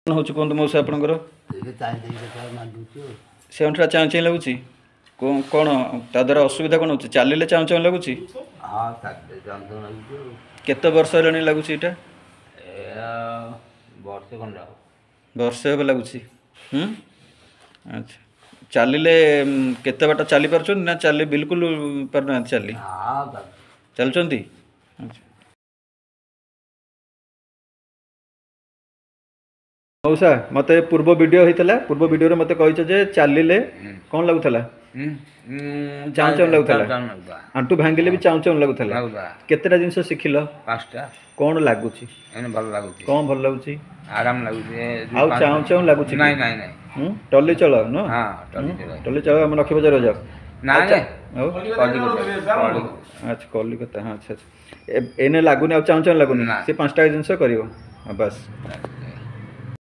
कौन हूँ कहते मौसा आपंकर से अंटा चाँ चाँ लगुच कौन ता द्वारा असुविधा कौन हो चलिए चाँ चाँ लगुच केत वर्ष है लगुच यहाँ वर्षे हे लगुच अच्छा चलिए केते बाट चली पार्छ ना चली बिल्कुल पारना चली चलुँच अच्छा मौसा मत पूर्व वीडियो होता पूर्व वीडियो मत कही चलिए कौन लगुला चाँ चाँ लगुला आंटू भांगिले भी चाँ चाँ लगुला केतेटा जिनस शिखिल कौन लगुच कौन भल लगुच आराम लगुच आउ चाँ चाँ लगुच नहीं नहीं नहीं टली चल न टली चल आम लक्ष्य बजार जाओ अच्छा कलिकता हाँ अच्छा अच्छा एने लगुनि चाँ चाँ लगुनि से 5टा जिनस कर बस।